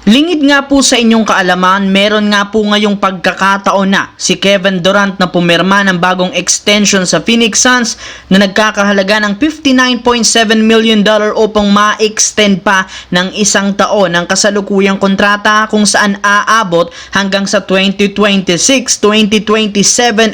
Lingid nga po sa inyong kaalaman, meron nga po ngayong pagkakataon na si Kevin Durant na pumirma ng bagong extension sa Phoenix Suns na nagkakahalaga ng $59.7 million upang ma-extend pa ng isang taon ng kasalukuyang kontrata kung saan aabot hanggang sa 2026-2027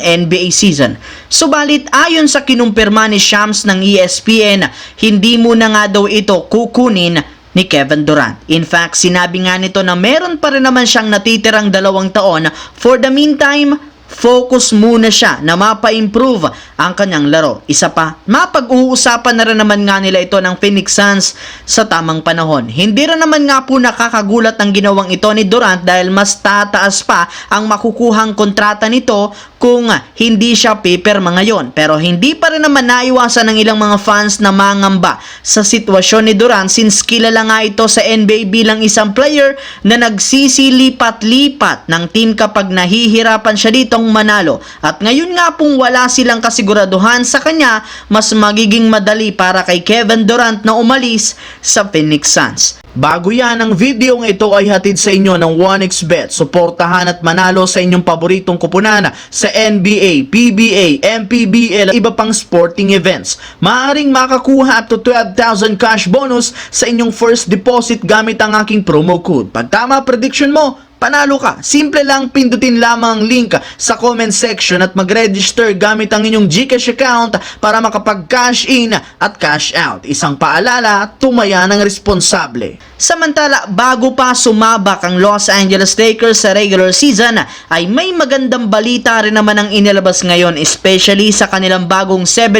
NBA season. Subalit ayon sa kinumpirma ni Shams ng ESPN, hindi muna nga daw ito kukunin ni Kevin Durant. In fact, sinabi nga nito na meron pa rin naman siyang natitirang 2 taon. For the meantime, focus muna siya na mapa-improve ang kanyang laro. Isa pa, mapag-uusapan na rin naman nga nila ito ng Phoenix Suns sa tamang panahon. Hindi rin naman nga po nakakagulat ang ginawang ito ni Durant dahil mas tataas pa ang makukuhang kontrata nito kung hindi siya pipirma ngayon. Pero hindi pa rin naman naiwasan ng ilang mga fans na mangamba sa sitwasyon ni Durant since kilala nga ito sa NBA bilang isang player na nagsisilipat-lipat ng team kapag nahihirapan siya ditong manalo. At ngayon nga pong wala silang kasiguraduhan sa kanya, mas magiging madali para kay Kevin Durant na umalis sa Phoenix Suns. Bago yan, ang video ng ito ay hatid sa inyo ng 1xBet. Suportahan at manalo sa inyong paboritong kupunan sa NBA, PBA, MPBL, iba pang sporting events. Maaaring makakuha up to 12,000 cash bonus sa inyong first deposit gamit ang aking promo code. Pag tama prediction mo, panalo ka. Simple lang, pindutin lamang ang link sa comment section at mag-register gamit ang inyong GCash account para makapag-cash in at cash out. Isang paalala, tumaya ng responsable. Samantala, bago pa sumabak ang Los Angeles Lakers sa regular season, ay may magandang balita rin naman ang inilabas ngayon, especially sa kanilang bagong 7'1"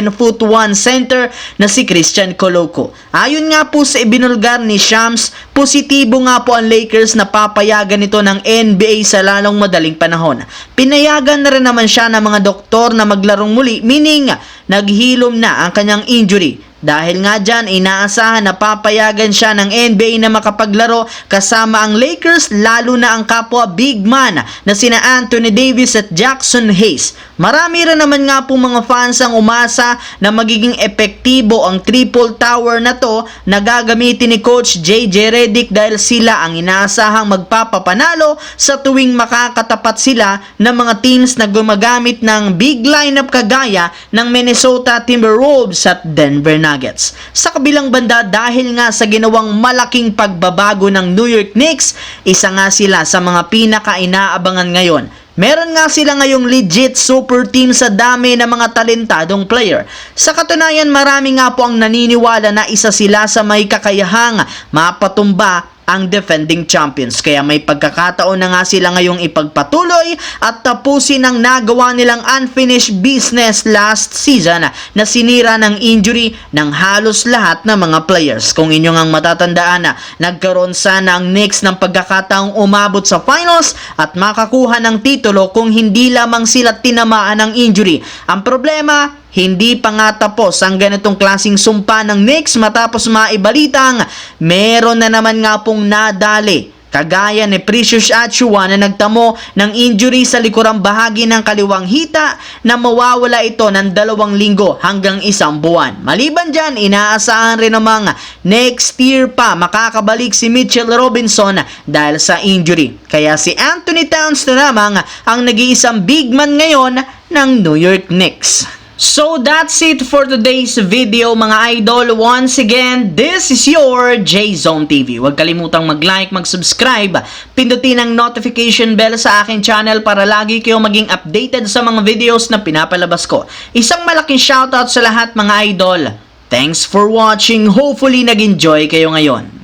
center na si Christian Coloco. Ayon nga po sa ibinulgar ni Shams, positibo nga po ang Lakers na papayagan ito ng NBA sa lalong madaling panahon. Pinayagan na rin naman siya ng mga doktor na maglarong muli, meaning naghilom na ang kanyang injury. Dahil nga dyan, inaasahan na papayagan siya ng NBA na makapaglaro kasama ang Lakers, lalo na ang kapwa big man na sina Anthony Davis at Jackson Hayes. Marami rin naman nga po mga fans ang umasa na magiging epektibo ang triple tower na to na gagamitin ni Coach JJ Redick dahil sila ang inaasahang magpapapanalo sa tuwing makakatapat sila ng mga teams na gumagamit ng big lineup kagaya ng Minnesota Timberwolves at Denver Nuggets. Sa kabilang banda, dahil nga sa ginawang malaking pagbabago ng New York Knicks, isa nga sila sa mga pinaka-inaabangan ngayon. Meron nga sila ngayong legit super team sa dami ng mga talentadong player. Sa katunayan, marami nga po ang naniniwala na isa sila sa may kakayahang mapatumba ang defending champions. Kaya may pagkakataon na nga sila ngayong ipagpatuloy at tapusin ang nagawa nilang unfinished business last season na sinira ng injury ng halos lahat ng mga players. Kung inyong ang matatandaan, nagkaroon sana ang Knicks ng pagkakataong umabot sa finals at makakuha ng titulo kung hindi lamang sila tinamaan ng injury. Ang problema, hindi pa nga tapos ang ganitong klaseng sumpa ng Knicks matapos maibalitang meron na naman nga pong nadali kagaya ni Precious Achiuwa na nagtamo ng injury sa likurang bahagi ng kaliwang hita na mawawala ito ng 2 linggo hanggang 1 buwan. Maliban dyan, inaasahan rin namang next year pa makakabalik si Mitchell Robinson dahil sa injury. Kaya si Anthony Towns na lamang ang nag-iisang big man ngayon ng New York Knicks. So that's it for today's video mga idol. Once again, this is your J-Zone TV. Huwag kalimutang mag-like, mag-subscribe, pindutin ang notification bell sa aking channel para lagi kayo maging updated sa mga videos na pinapalabas ko. Isang malaking shoutout sa lahat mga idol. Thanks for watching. Hopefully nag-enjoy kayo ngayon.